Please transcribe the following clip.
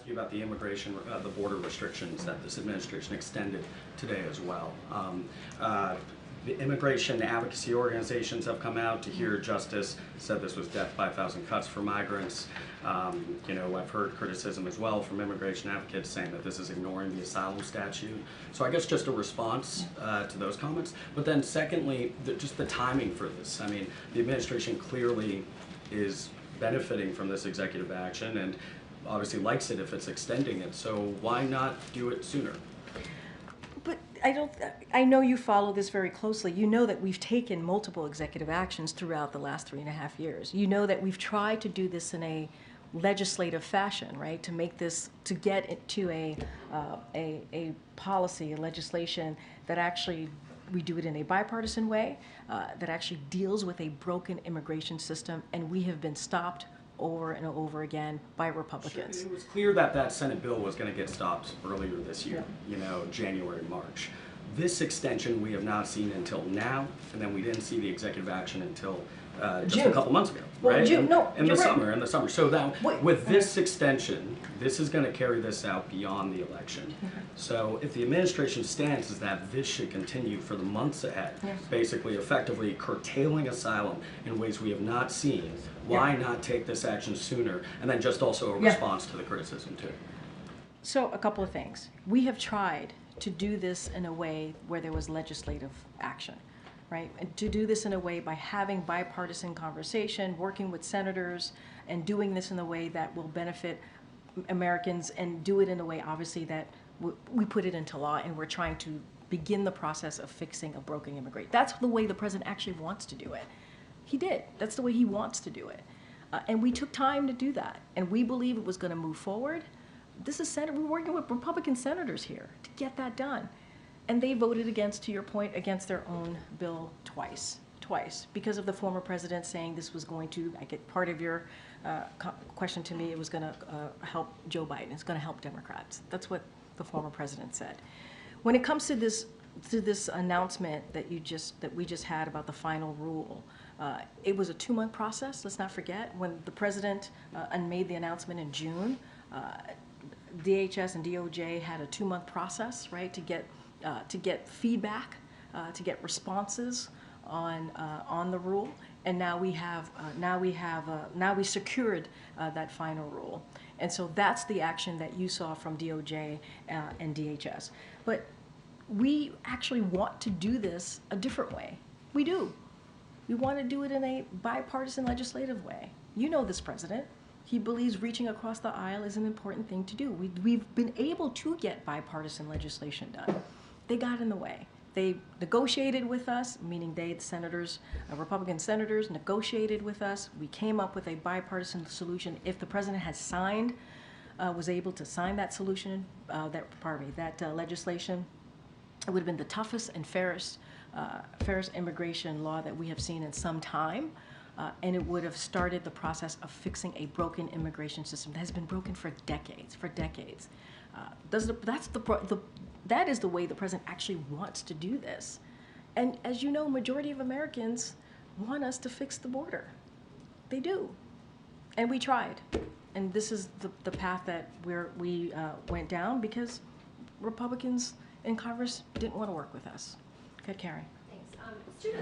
ask you about the immigration, the border restrictions that this administration extended today as well. The immigration advocacy organizations have come out to hear justice, said this was death by 1,000 cuts for migrants. You know, I've heard criticism as well from immigration advocates saying that this is ignoring the asylum statute. So I guess just a response to those comments. But then secondly, just the timing for this. I mean, the administration clearly is benefiting from this executive action and obviously likes it if it's extending it. So why not do it sooner? But I know you follow this very closely. You know that we've taken multiple executive actions throughout the last 3.5 years. You know that we've tried to do this in a legislative fashion, right? To make this, to get it to a policy, a legislation that actually, we do it in a bipartisan way, that actually deals with a broken immigration system, and we have been stopped over and over again by Republicans. Sure, it was clear that that Senate bill was going to get stopped earlier this year, you know, January, March. This extension we have not seen until now, and then we didn't see the executive action until just June. A couple months ago, well, right? June, no, in the right. summer, in the summer. So now, Wait. with this extension, this is going to carry this out beyond the election. So if the administration stance is that this should continue for the months ahead, basically effectively curtailing asylum in ways we have not seen, why not take this action sooner? And then just also a response to the criticism too. So a couple of things. We have tried to do this in a way where there was legislative action, right? And to do this in a way by having bipartisan conversation, working with senators, and doing this in a way that will benefit Americans, and do it in a way, obviously, that we put it into law, and we're trying to begin the process of fixing a broken immigration. That's the way the president actually wants to do it. He did. That's the way he wants to do it. And we took time to do that, and we believe it was going to move forward. This is we're working with Republican senators here to get that done. And they voted against, to your point, against their own bill twice, because of the former president saying this was going to, I get part of your question to me, it was going to help Joe Biden, it's going to help Democrats. That's what the former president said. When it comes to this announcement that we just had about the final rule, it was a 2-month process. Let's not forget, when the president made the announcement in June, DHS and DOJ had a 2-month process, right, to get feedback, to get responses on the rule, and now we secured that final rule, and so that's the action that you saw from DOJ and DHS. But we actually want to do this a different way. We do. We want to do it in a bipartisan legislative way. You know this president. He believes reaching across the aisle is an important thing to do. We've been able to get bipartisan legislation done. They got in the way. They negotiated with us, meaning the senators, Republican senators negotiated with us. We came up with a bipartisan solution. If the president had signed, was able to sign that solution, that legislation, it would have been the toughest and fairest immigration law that we have seen in some time. And it would have started the process of fixing a broken immigration system that has been broken for decades. That is the way the president actually wants to do this. And as you know, majority of Americans want us to fix the border. They do. And we tried. And this is the path that we went down because Republicans in Congress didn't want to work with us. Good, Karen. Thanks.